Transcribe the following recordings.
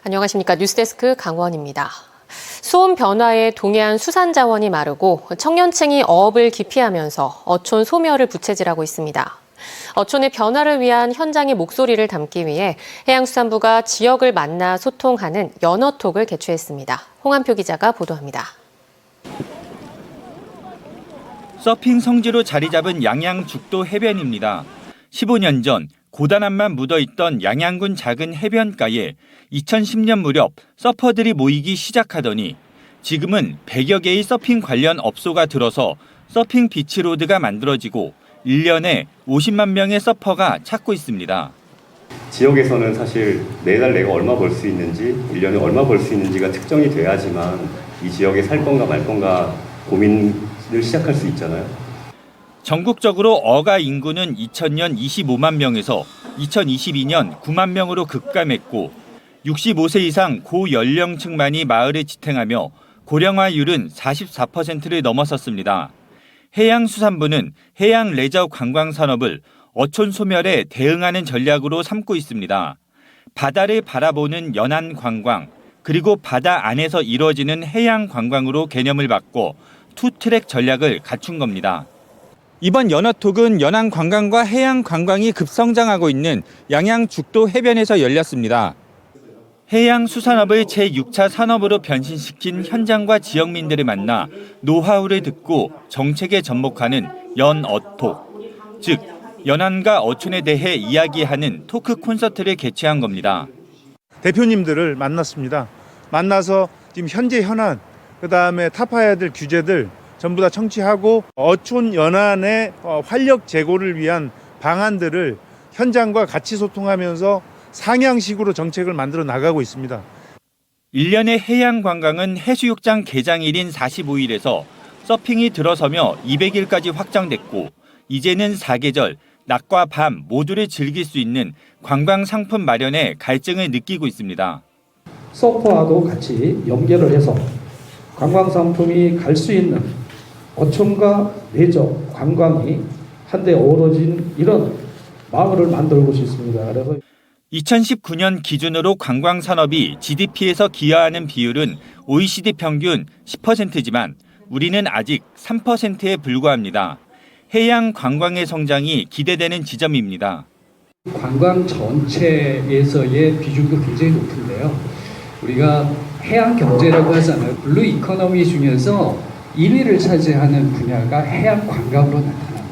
안녕하십니까. 뉴스데스크 강원입니다. 수온 변화에 동해안 수산자원이 마르고 청년층이 어업을 기피하면서 어촌 소멸을 부채질하고 있습니다. 어촌의 변화를 위한 현장의 목소리를 담기 위해 해양수산부가 지역을 만나 소통하는 연어톡을 개최했습니다. 홍한표 기자가 보도합니다. 서핑 성지로 자리 잡은 양양 죽도 해변입니다. 15년 전 고단함만 묻어있던 양양군 작은 해변가에 2010년 무렵 서퍼들이 모이기 시작하더니 지금은 100여 개의 서핑 관련 업소가 들어서 서핑 비치로드가 만들어지고 1년에 50만 명의 서퍼가 찾고 있습니다. 지역에서는 사실 매달 내가 얼마 벌 수 있는지, 1년에 얼마 벌 수 있는지가 특정이 돼야지만 이 지역에 살 건가 말 건가 고민을 시작할 수 있잖아요. 전국적으로 어가 인구는 2000년 25만 명에서 2022년 9만 명으로 급감했고 65세 이상 고연령층만이 마을에 지탱하며 고령화율은 44%를 넘어섰습니다. 해양수산부는 해양 레저 관광 산업을 어촌 소멸에 대응하는 전략으로 삼고 있습니다. 바다를 바라보는 연안 관광, 그리고 바다 안에서 이루어지는 해양 관광으로 개념을 바꿔 투트랙 전략을 갖춘 겁니다. 이번 연어톡은 연안 관광과 해양 관광이 급성장하고 있는 양양 죽도 해변에서 열렸습니다. 해양 수산업을 제6차 산업으로 변신시킨 현장과 지역민들을 만나 노하우를 듣고 정책에 접목하는 연어톡, 즉 연안과 어촌에 대해 이야기하는 토크 콘서트를 개최한 겁니다. 대표님들을 만났습니다. 만나서 지금 현재 현안, 그다음에 타파해야 될 규제들 전부 다 청취하고 어촌 연안의 활력 제고를 위한 방안들을 현장과 같이 소통하면서 상향식으로 정책을 만들어 나가고 있습니다. 1년의 해양 관광은 해수욕장 개장일인 45일에서 서핑이 들어서며 200일까지 확장됐고 이제는 사계절, 낮과 밤 모두를 즐길 수 있는 관광 상품 마련에 갈증을 느끼고 있습니다. 서퍼와도 같이 연결을 해서 관광 상품이 갈 수 있는 어촌과 레저 관광이 한데 어우러진 이런 마을을 만들고 싶습니다. 그래서 2019년 기준으로 관광 산업이 GDP에서 기여하는 비율은 OECD 평균 10%지만 우리는 아직 3%에 불과합니다. 해양 관광의 성장이 기대되는 지점입니다. 관광 전체에서의 비중도 굉장히 높은데요. 우리가 해양 경제라고 하잖아요. 블루 이코노미 중에서 1위를 차지하는 분야가 해양 관광으로 나타납니다.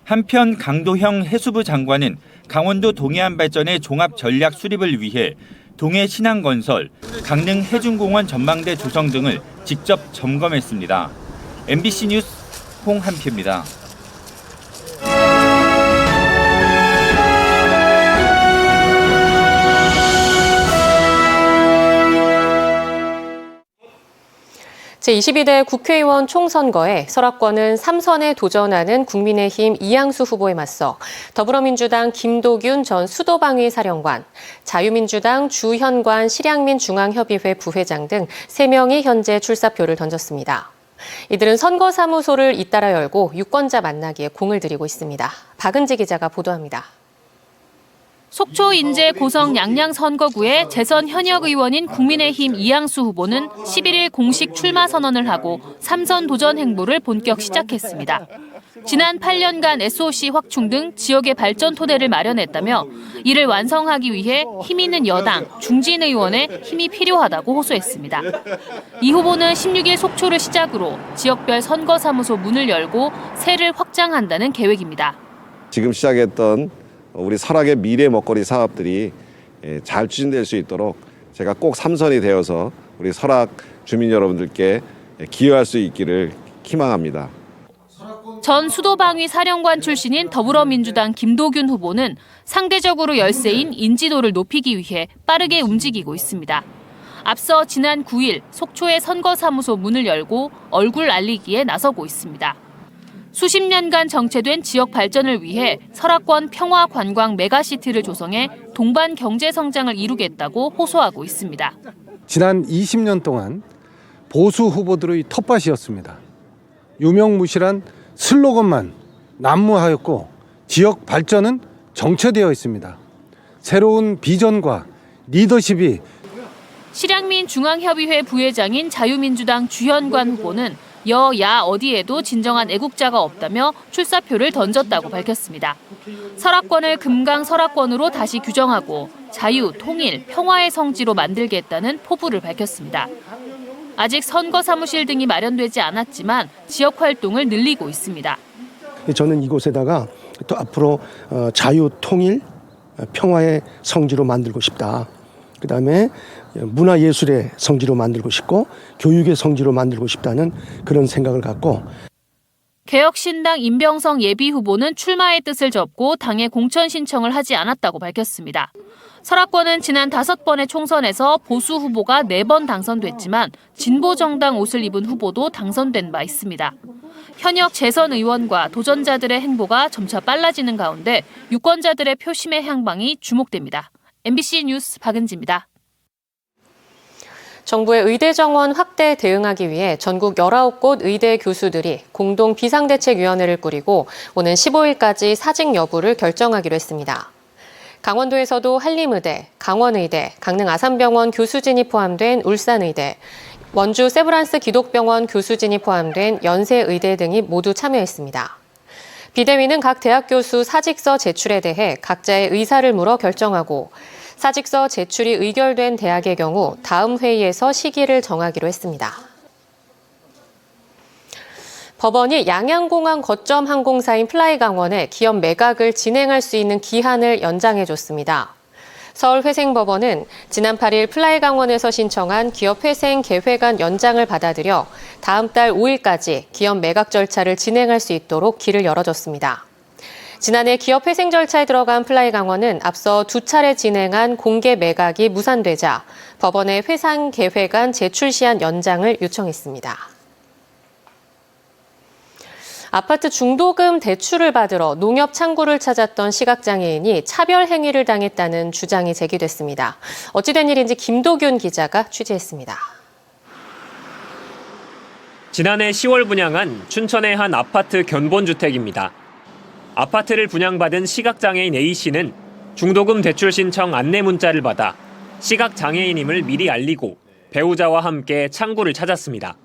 한편 강도형 해수부 장관은 강원도 동해안 발전의 종합 전략 수립을 위해 동해 신항건설, 강릉 해중공원 전망대 조성 등을 직접 점검했습니다. MBC 뉴스 홍한표입니다. 제22대 국회의원 총선거에 설악권은 3선에 도전하는 국민의힘 이양수 후보에 맞서 더불어민주당 김도균 전 수도방위 사령관, 자유민주당 주현관 실향민 중앙협의회 부회장 등 3명이 현재 출사표를 던졌습니다. 이들은 선거사무소를 잇따라 열고 유권자 만나기에 공을 들이고 있습니다. 박은지 기자가 보도합니다. 속초 인제 고성 양양 선거구의 재선 현역 의원인 국민의힘 이양수 후보는 11일 공식 출마 선언을 하고 3선 도전 행보를 본격 시작했습니다. 지난 8년간 SOC 확충 등 지역의 발전 토대를 마련했다며 이를 완성하기 위해 힘 있는 여당, 중진 의원의 힘이 필요하다고 호소했습니다. 이 후보는 16일 속초를 시작으로 지역별 선거사무소 문을 열고 세를 확장한다는 계획입니다. 지금 시작했던 우리 설악의 미래 먹거리 사업들이 잘 추진될 수 있도록 제가 꼭 3선이 되어서 우리 설악 주민 여러분들께 기여할 수 있기를 희망합니다. 전 수도방위 사령관 출신인 더불어민주당 김도균 후보는 상대적으로 열세인 인지도를 높이기 위해 빠르게 움직이고 있습니다. 앞서 지난 9일 속초의 선거사무소 문을 열고 얼굴 알리기에 나서고 있습니다. 수십 년간 정체된 지역 발전을 위해 설악권 평화관광 메가시티를 조성해 동반 경제 성장을 이루겠다고 호소하고 있습니다. 지난 20년 동안 보수 후보들의 텃밭이었습니다. 유명무실한 슬로건만 난무하였고 지역 발전은 정체되어 있습니다. 새로운 비전과 리더십이 실향민 중앙협의회 부회장인 자유민주당 주현관 후보는 여야 어디에도 진정한 애국자가 없다며 출사표를 던졌다고 밝혔습니다. 설악권을 금강 설악권으로 다시 규정하고 자유, 통일, 평화의 성지로 만들겠다는 포부를 밝혔습니다. 아직 선거 사무실 등이 마련되지 않았지만 지역 활동을 늘리고 있습니다. 저는 이곳에다가 또 앞으로 자유, 통일, 평화의 성지로 만들고 싶다. 그다음에 문화예술의 성지로 만들고 싶고 교육의 성지로 만들고 싶다는 그런 생각을 갖고 개혁신당 임병성 예비후보는 출마의 뜻을 접고 당에 공천 신청을 하지 않았다고 밝혔습니다. 설악권은 지난 5번의 총선에서 보수 후보가 4번 당선됐지만 진보정당 옷을 입은 후보도 당선된 바 있습니다. 현역 재선 의원과 도전자들의 행보가 점차 빨라지는 가운데 유권자들의 표심의 향방이 주목됩니다. MBC 뉴스 박은지입니다. 정부의 의대 정원 확대에 대응하기 위해 전국 19곳 의대 교수들이 공동 비상대책위원회를 꾸리고 오는 15일까지 사직 여부를 결정하기로 했습니다. 강원도에서도 한림의대, 강원의대, 강릉 아산병원 교수진이 포함된 울산의대, 원주 세브란스 기독병원 교수진이 포함된 연세의대 등이 모두 참여했습니다. 비대위는 각 대학 교수 사직서 제출에 대해 각자의 의사를 물어 결정하고 사직서 제출이 의결된 대학의 경우 다음 회의에서 시기를 정하기로 했습니다. 법원이 양양공항 거점 항공사인 플라이강원에 기업 매각을 진행할 수 있는 기한을 연장해줬습니다. 서울회생법원은 지난 8일 플라이강원에서 신청한 기업회생 계획안 연장을 받아들여 다음 달 5일까지 기업 매각 절차를 진행할 수 있도록 길을 열어줬습니다. 지난해 기업회생 절차에 들어간 플라이강원은 앞서 2차례 진행한 공개 매각이 무산되자 법원에 회상 계획안 제출 시한 연장을 요청했습니다. 아파트 중도금 대출을 받으러 농협 창구를 찾았던 시각장애인이 차별 행위를 당했다는 주장이 제기됐습니다. 어찌된 일인지 김도균 기자가 취재했습니다. 지난해 10월 분양한 춘천의 한 아파트 견본주택입니다. 아파트를 분양받은 시각장애인 A씨는 중도금 대출 신청 안내 문자를 받아 시각장애인임을 미리 알리고 배우자와 함께 창구를 찾았습니다.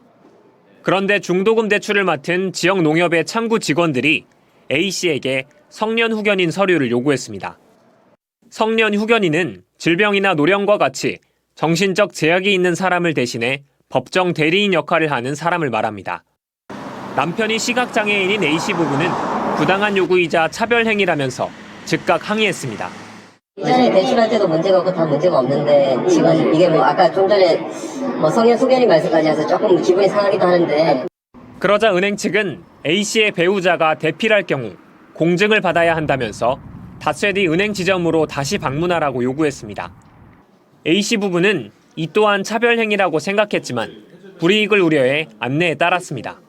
그런데 중도금 대출을 맡은 지역 농협의 창구 직원들이 A씨에게 성년 후견인 서류를 요구했습니다. 성년 후견인은 질병이나 노령과 같이 정신적 제약이 있는 사람을 대신해 법정 대리인 역할을 하는 사람을 말합니다. 남편이 시각장애인인 A씨 부부는 부당한 요구이자 차별 행위라면서 즉각 항의했습니다. 이전에 대출할 때도 문제가 없고 다 문제가 없는데 지금 이게 아까 좀 전에 성년 후견인 말씀까지 해서 조금 기분이 상하기도 하는데. 그러자 은행 측은 A씨의 배우자가 대필할 경우 공증을 받아야 한다면서 닷새 뒤 은행 지점으로 다시 방문하라고 요구했습니다. A씨 부부는 이 또한 차별 행위라고 생각했지만 불이익을 우려해 안내에 따랐습니다.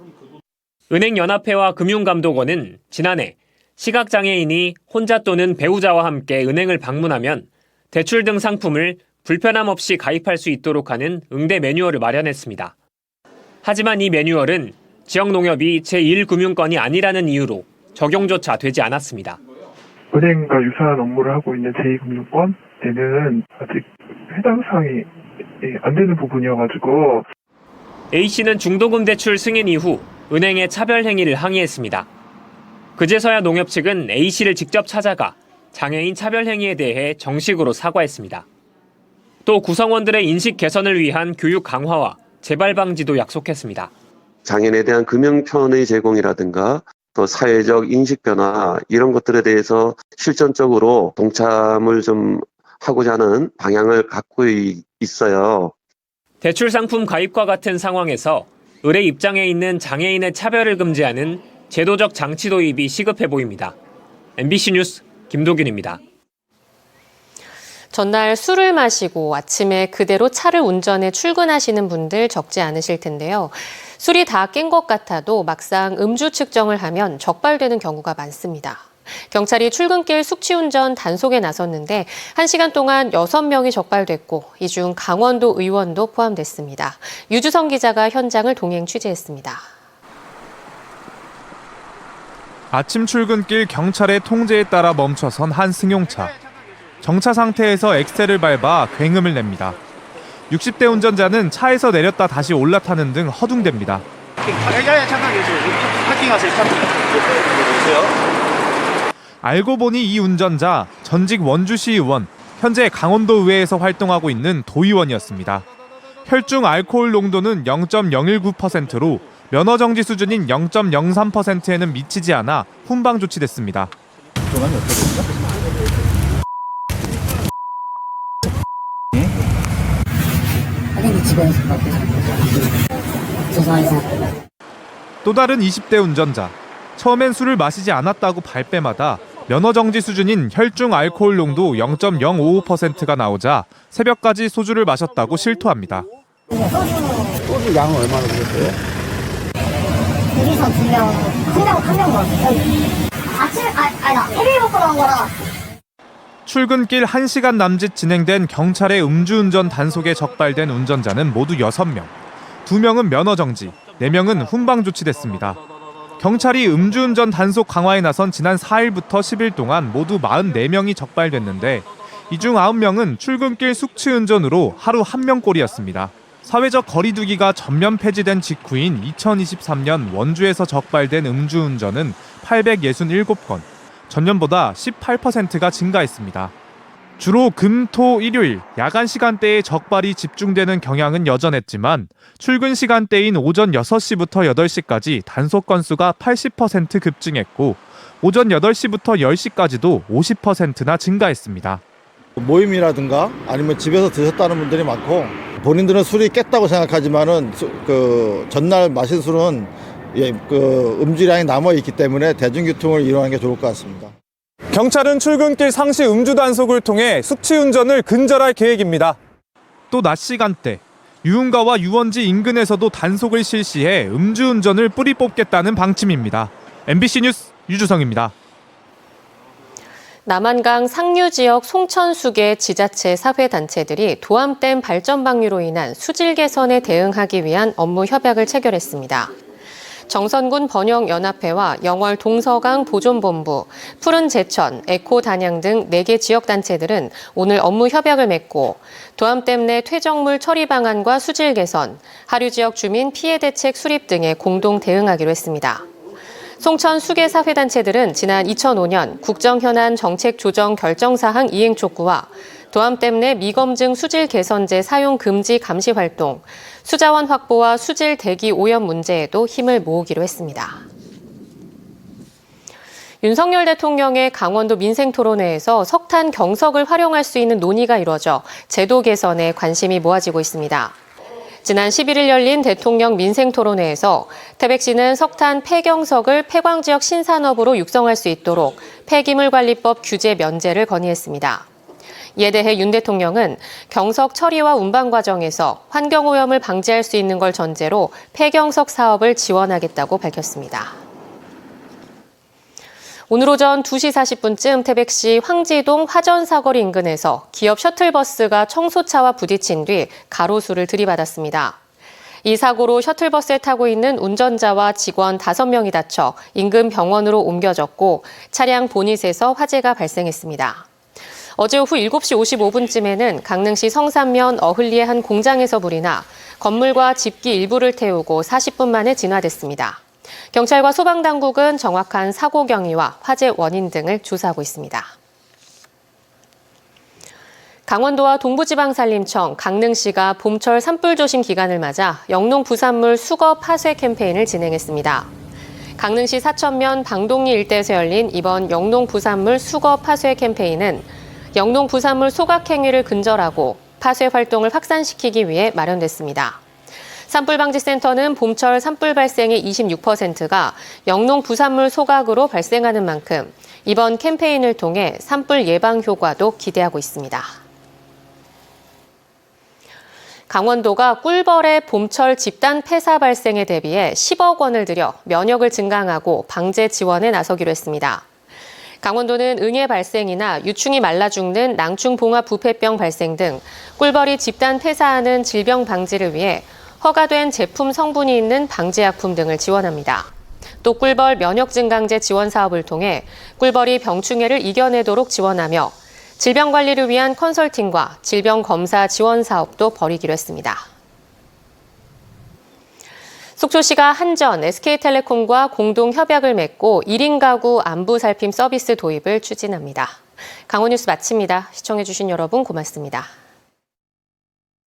은행연합회와 금융감독원은 지난해 시각장애인이 혼자 또는 배우자와 함께 은행을 방문하면 대출 등 상품을 불편함 없이 가입할 수 있도록 하는 응대 매뉴얼을 마련했습니다. 하지만 이 매뉴얼은 지역 농협이 제1금융권이 아니라는 이유로 적용조차 되지 않았습니다. 은행과 유사한 업무를 하고 있는 제2금융권에는 아직 해당 사항이 안 되는 부분이어가지고 A씨는 중도금 대출 승인 이후 은행의 차별 행위를 항의했습니다. 그제서야 농협 측은 A씨를 직접 찾아가 장애인 차별 행위에 대해 정식으로 사과했습니다. 또 구성원들의 인식 개선을 위한 교육 강화와 재발 방지도 약속했습니다. 장애인에 대한 금융편의 제공이라든가 또 사회적 인식 변화 이런 것들에 대해서 실전적으로 동참을 좀 하고자 하는 방향을 갖고 있어요. 대출 상품 가입과 같은 상황에서 의뢰 입장에 있는 장애인의 차별을 금지하는 제도적 장치 도입이 시급해 보입니다. MBC 뉴스 김도균입니다. 전날 술을 마시고 아침에 그대로 차를 운전해 출근하시는 분들 적지 않으실 텐데요. 술이 다 깬 것 같아도 막상 음주 측정을 하면 적발되는 경우가 많습니다. 경찰이 출근길 숙취운전 단속에 나섰는데 1시간 동안 6명이 적발됐고 이 중 강원도 의원도 포함됐습니다. 유주성 기자가 현장을 동행 취재했습니다. 아침 출근길 경찰의 통제에 따라 멈춰선 한 승용차. 정차 상태에서 엑셀을 밟아 굉음을 냅니다. 60대 운전자는 차에서 내렸다 다시 올라타는 등 허둥댑니다. 알고 보니 이 운전자 전직 원주시 의원, 현재 강원도 의회에서 활동하고 있는 도의원이었습니다. 혈중 알코올 농도는 0.019%로 면허 정지 수준인 0.03%에는 미치지 않아 훈방 조치됐습니다. 또 다른 20대 운전자. 처음엔 술을 마시지 않았다고 발뺌하다 면허 정지 수준인 혈중 알코올 농도 0.055%가 나오자 새벽까지 소주를 마셨다고 실토합니다. 소주 양은 얼마나 드셨어요? 둘이서 2명, 한 명 먹었어요. 해외 먹고 나온 거라. 출근길 1시간 남짓 진행된 경찰의 음주운전 단속에 적발된 운전자는 모두 6명. 2명은 면허 정지, 4명은 훈방 조치됐습니다. 경찰이 음주운전 단속 강화에 나선 지난 4일부터 10일 동안 모두 44명이 적발됐는데 이 중 9명은 출근길 숙취운전으로 하루 1명꼴이었습니다. 사회적 거리두기가 전면 폐지된 직후인 2023년 원주에서 적발된 음주운전은 867건, 전년보다 18%가 증가했습니다. 주로 금, 토, 일요일, 야간 시간대에 적발이 집중되는 경향은 여전했지만 출근 시간대인 오전 6시부터 8시까지 단속 건수가 80% 급증했고 오전 8시부터 10시까지도 50%나 증가했습니다. 모임이라든가 아니면 집에서 드셨다는 분들이 많고 본인들은 술이 깼다고 생각하지만은 전날 마신 술은 음주량이 남아있기 때문에 대중교통을 이용하는 게 좋을 것 같습니다. 경찰은 출근길 상시 음주 단속을 통해 숙취운전을 근절할 계획입니다. 또 낮 시간대, 유흥가와 유원지 인근에서도 단속을 실시해 음주운전을 뿌리 뽑겠다는 방침입니다. MBC 뉴스 유주성입니다. 남한강 상류 지역 송천수계 지자체 사회단체들이 도암댐 발전 방류로 인한 수질 개선에 대응하기 위한 업무 협약을 체결했습니다. 정선군 번영연합회와 영월 동서강 보존본부, 푸른 제천, 에코 단양 등 4개 지역단체들은 오늘 업무 협약을 맺고 도암댐 내 퇴적물 처리 방안과 수질 개선, 하류 지역 주민 피해 대책 수립 등에 공동 대응하기로 했습니다. 송천 수계사회단체들은 지난 2005년 국정현안 정책 조정 결정사항 이행 촉구와 도암댐 내 미검증 수질 개선제 사용 금지 감시 활동, 수자원 확보와 수질 대기 오염 문제에도 힘을 모으기로 했습니다. 윤석열 대통령의 강원도 민생토론회에서 석탄 경석을 활용할 수 있는 논의가 이루어져 제도 개선에 관심이 모아지고 있습니다. 지난 11일 열린 대통령 민생토론회에서 태백시는 석탄 폐경석을 폐광지역 신산업으로 육성할 수 있도록 폐기물관리법 규제 면제를 건의했습니다. 이에 대해 윤 대통령은 경석 처리와 운반 과정에서 환경오염을 방지할 수 있는 걸 전제로 폐경석 사업을 지원하겠다고 밝혔습니다. 오늘 오전 2시 40분쯤 태백시 황지동 화전사거리 인근에서 기업 셔틀버스가 청소차와 부딪힌 뒤 가로수를 들이받았습니다. 이 사고로 셔틀버스에 타고 있는 운전자와 직원 5명이 다쳐 인근 병원으로 옮겨졌고 차량 보닛에서 화재가 발생했습니다. 어제 오후 7시 55분쯤에는 강릉시 성산면 어흘리의 한 공장에서 불이 나 건물과 집기 일부를 태우고 40분 만에 진화됐습니다. 경찰과 소방당국은 정확한 사고 경위와 화재 원인 등을 조사하고 있습니다. 강원도와 동부지방산림청, 강릉시가 봄철 산불 조심 기간을 맞아 영농 부산물 수거 파쇄 캠페인을 진행했습니다. 강릉시 사천면 방동리 일대에서 열린 이번 영농 부산물 수거 파쇄 캠페인은 영농 부산물 소각 행위를 근절하고 파쇄 활동을 확산시키기 위해 마련됐습니다. 산불방지센터는 봄철 산불 발생의 26%가 영농 부산물 소각으로 발생하는 만큼 이번 캠페인을 통해 산불 예방 효과도 기대하고 있습니다. 강원도가 꿀벌의 봄철 집단 폐사 발생에 대비해 10억 원을 들여 면역을 증강하고 방제 지원에 나서기로 했습니다. 강원도는 응애 발생이나 유충이 말라 죽는 낭충봉합 부패병 발생 등 꿀벌이 집단 폐사하는 질병 방지를 위해 허가된 제품 성분이 있는 방제약품 등을 지원합니다. 또 꿀벌 면역 증강제 지원 사업을 통해 꿀벌이 병충해를 이겨내도록 지원하며 질병 관리를 위한 컨설팅과 질병 검사 지원 사업도 벌이기로 했습니다. 속초시가 한전, SK텔레콤과 공동 협약을 맺고 1인 가구 안부 살핌 서비스 도입을 추진합니다. 강원뉴스 마칩니다. 시청해주신 여러분 고맙습니다.